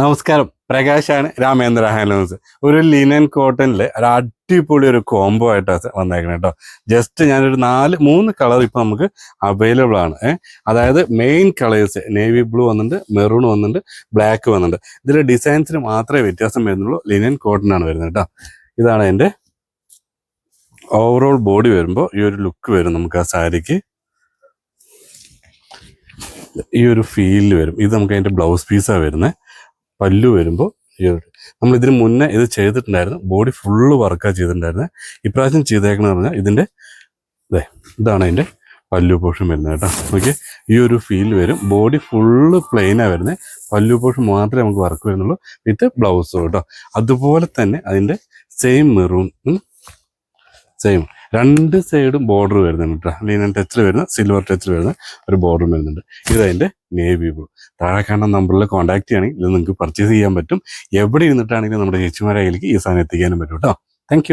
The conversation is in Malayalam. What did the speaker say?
നമസ്കാരം, പ്രകാശാണ് രാമേന്ദ്ര ഹാൻഡ്ലൂംസ്. ഒരു ലിനൻ കോട്ടണിൽ ഒരു അടിപൊളി ഒരു കോംബോ ആയിട്ടാണ് വന്നേക്കണം കേട്ടോ. ജസ്റ്റ് ഞാനൊരു 3 കളർ ഇപ്പൊ നമുക്ക് അവൈലബിൾ ആണ്. അതായത് മെയിൻ കളേഴ്സ് നേവി ബ്ലൂ വന്നിട്ടുണ്ട്, മെറൂൺ വന്നിട്ടുണ്ട്, ബ്ലാക്ക് വന്നിട്ടുണ്ട്. ഇതിലെ ഡിസൈൻസിന് മാത്രമേ വ്യത്യാസം വരുന്നുള്ളൂ. ലിനൻ കോട്ടൺ ആണ് വരുന്നത് കേട്ടോ. ഇതാണ് അതിന്റെ ഓവറോൾ ബോഡി വരുമ്പോൾ ഈ ഒരു ലുക്ക് വരും നമുക്ക് ആ സാരിക്ക്. ഈ ഒരു ഫീലിൽ വരും. ഇത് നമുക്ക് അതിന്റെ ബ്ലൗസ് പീസാണ് വരുന്നത്. പല്ലു വരുമ്പോൾ നമ്മൾ ഇതിന് മുന്നേ ഇത് ചെയ്തിട്ടുണ്ടായിരുന്നു. ബോഡി ഫുള്ള് വർക്കാണ് ചെയ്തിട്ടുണ്ടായിരുന്നത്. ഇപ്രാവശ്യം ചെയ്തേക്കണെന്ന് പറഞ്ഞാൽ ഇതിൻ്റെ ഇതാണ് അതിൻ്റെ പല്ലു പോർഷൻ വരുന്നത് കേട്ടോ. ഓക്കെ, ഈ ഒരു ഫീൽ വരും. ബോഡി ഫുള്ള് പ്ലെയിനാണ് വരുന്നത്. പല്ലു പോർഷൻ മാത്രമേ നമുക്ക് വർക്ക് വരുന്നുള്ളൂ വിത്ത് ബ്ലൗസും കേട്ടോ. അതുപോലെ തന്നെ അതിൻ്റെ സെയിം മെറൂൺ സെയിം 2 സൈഡും ബോർഡർ വരുന്നുണ്ട് കേട്ടോ. ലീനൻ ടച്ചിൽ വരുന്ന സിൽവർ ടച്ചിൽ വരുന്ന ഒരു ബോർഡർ വരുന്നുണ്ട്. ഇതതിൻ്റെ നേവി ബ്ലൂ. താഴെ കാണുന്ന നമ്പറിൽ കോൺടാക്ട് ചെയ്യുകയാണെങ്കിൽ ഇത് നിങ്ങൾക്ക് പർച്ചേസ് ചെയ്യാൻ പറ്റും. എവിടെ ഇരുന്നിട്ടാണെങ്കിലും നമ്മുടെ ചേച്ചിമാരെ കയ്യിലേക്ക് ഈ സാധനം എത്തിക്കാനും പറ്റും കേട്ടോ. താങ്ക്